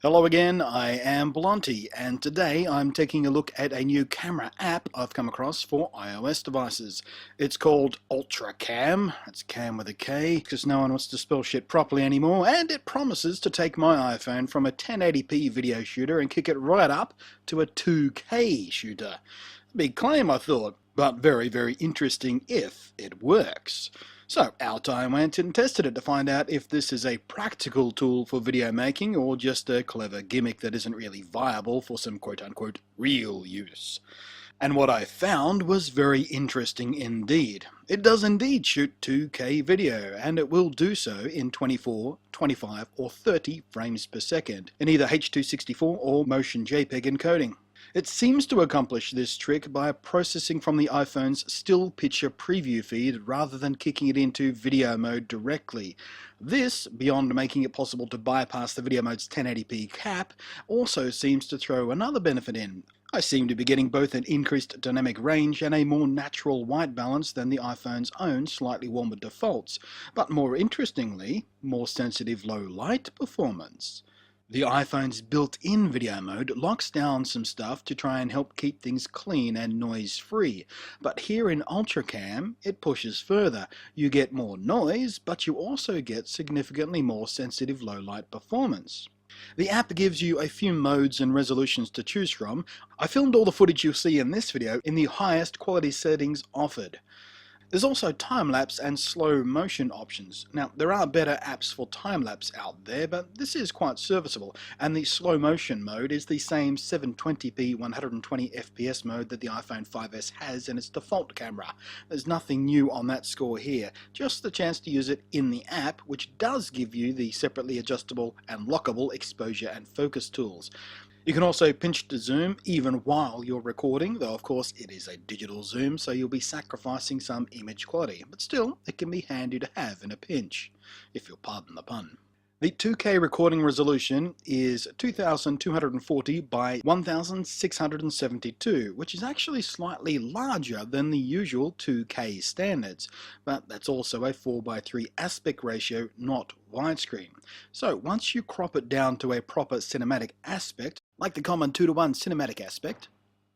Hello again, I am Blonty, and today I'm taking a look at a new camera app I've come across for iOS devices. It's called UltraCam. It's cam with a K, because no one wants to spell shit properly anymore, and it promises to take my iPhone from a 1080p video shooter and kick it right up to a 2K shooter. Big claim, I thought, but very, very interesting if it works. So out I went and tested it to find out if this is a practical tool for video making or just a clever gimmick that isn't really viable for some quote-unquote real use. And what I found was very interesting indeed. It does indeed shoot 2K video, and it will do so in 24, 25 or 30 frames per second in either H.264 or Motion JPEG encoding. It seems to accomplish this trick by processing from the iPhone's still picture preview feed rather than kicking it into video mode directly. This, beyond making it possible to bypass the video mode's 1080p cap, also seems to throw another benefit in. I seem to be getting both an increased dynamic range and a more natural white balance than the iPhone's own slightly warmer defaults, but more interestingly, more sensitive low light performance. The iPhone's built-in video mode locks down some stuff to try and help keep things clean and noise-free, but here in UltraCam it pushes further. You get more noise, but you also get significantly more sensitive low-light performance. The app gives you a few modes and resolutions to choose from. I filmed all the footage you'll see in this video in the highest quality settings offered. There's also time-lapse and slow motion options. Now, there are better apps for time-lapse out there, but this is quite serviceable, and the slow motion mode is the same 720p 120fps mode that the iPhone 5S has in its default camera. There's nothing new on that score here, just the chance to use it in the app, which does give you the separately adjustable and lockable exposure and focus tools. You can also pinch to zoom even while you're recording, though of course it is a digital zoom, so you'll be sacrificing some image quality, but still it can be handy to have in a pinch, if you'll pardon the pun. The 2K recording resolution is 2240 by 1672, which is actually slightly larger than the usual 2K standards, but that's also a 4:3 aspect ratio, not widescreen. So once you crop it down to a proper cinematic aspect, like the common 2:1 cinematic aspect,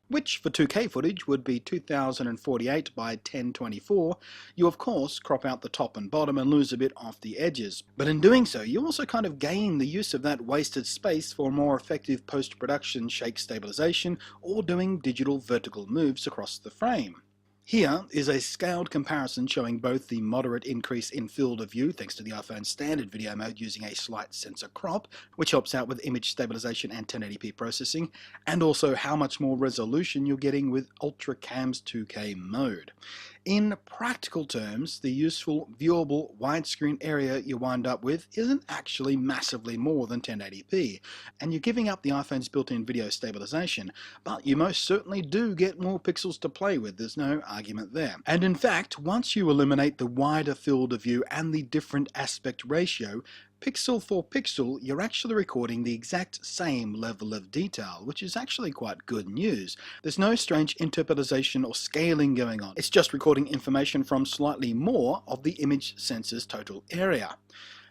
which for 2K footage would be 2048 by 1024, you of course crop out the top and bottom and lose a bit off the edges. But in doing so, you also kind of gain the use of that wasted space for more effective post-production shake stabilization or doing digital vertical moves across the frame. Here is a scaled comparison showing both the moderate increase in field of view thanks to the iPhone's standard video mode using a slight sensor crop, which helps out with image stabilization and 1080p processing, and also how much more resolution you're getting with UltraCam's 2K mode. In practical terms, the useful viewable widescreen area you wind up with isn't actually massively more than 1080p, and you're giving up the iPhone's built-in video stabilization, but you most certainly do get more pixels to play with, there's no argument there. And in fact, once you eliminate the wider field of view and the different aspect ratio, pixel for pixel, you're actually recording the exact same level of detail, which is actually quite good news. There's no strange interpolation or scaling going on. It's just recording information from slightly more of the image sensor's total area.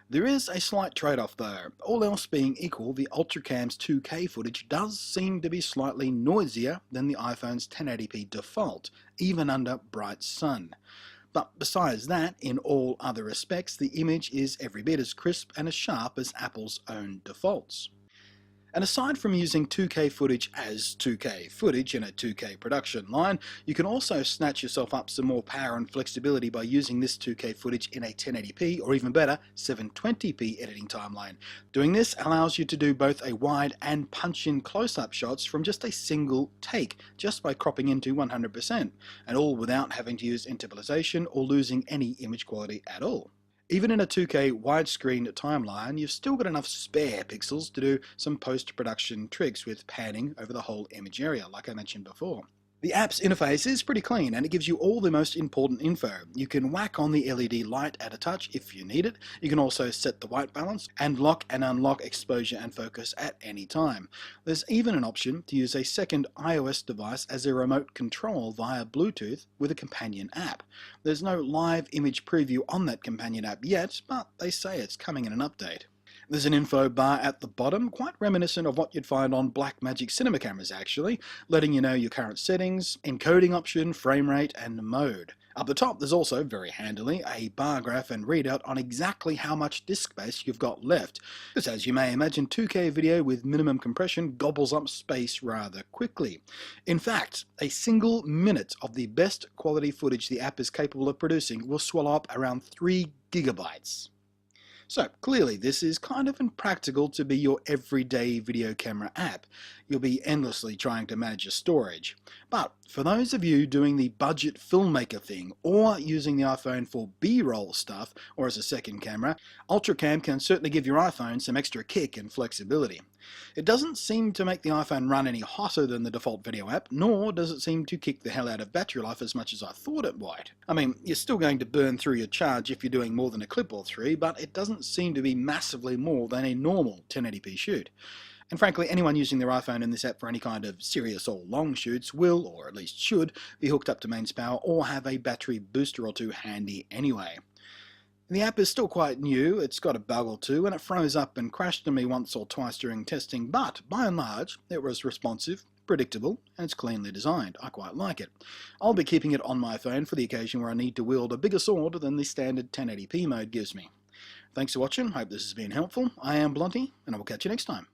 There is a slight trade-off though. All else being equal, the UltraCam's 2K footage does seem to be slightly noisier than the iPhone's 1080p default, even under bright sun. But besides that, in all other respects, the image is every bit as crisp and as sharp as Apple's own defaults. And aside from using 2K footage as 2K footage in a 2K production line, you can also snatch yourself up some more power and flexibility by using this 2K footage in a 1080p or even better 720p editing timeline. Doing this allows you to do both a wide and punch-in close-up shots from just a single take, just by cropping into 100%, and all without having to use interpolation or losing any image quality at all. Even in a 2K widescreen timeline, you've still got enough spare pixels to do some post-production tricks with panning over the whole image area, like I mentioned before. The app's interface is pretty clean and it gives you all the most important info. You can whack on the LED light at a touch if you need it. You can also set the white balance and lock and unlock exposure and focus at any time. There's even an option to use a second iOS device as a remote control via Bluetooth with a companion app. There's no live image preview on that companion app yet, but they say it's coming in an update. There's an info bar at the bottom, quite reminiscent of what you'd find on Blackmagic cinema cameras actually, letting you know your current settings, encoding option, frame rate, and mode. Up the top there's also, very handily, a bar graph and readout on exactly how much disk space you've got left, because as you may imagine, 2K video with minimum compression gobbles up space rather quickly. In fact, a single minute of the best quality footage the app is capable of producing will swallow up around 3 gigabytes. So clearly this is kind of impractical to be your everyday video camera app. You'll be endlessly trying to manage your storage. But for those of you doing the budget filmmaker thing or using the iPhone for B-roll stuff or as a second camera, UltraCam can certainly give your iPhone some extra kick and flexibility. It doesn't seem to make the iPhone run any hotter than the default video app, nor does it seem to kick the hell out of battery life as much as I thought it might. I mean, you're still going to burn through your charge if you're doing more than a clip or three, but it doesn't seem to be massively more than a normal 1080p shoot. And frankly, anyone using their iPhone in this app for any kind of serious or long shoots will, or at least should, be hooked up to mains power or have a battery booster or two handy anyway. The app is still quite new, it's got a bug or two, and it froze up and crashed on me once or twice during testing, but by and large, it was responsive, predictable, and it's cleanly designed. I quite like it. I'll be keeping it on my phone for the occasion where I need to wield a bigger sword than the standard 1080p mode gives me. Thanks for watching, hope this has been helpful. I am Blunty, and I will catch you next time.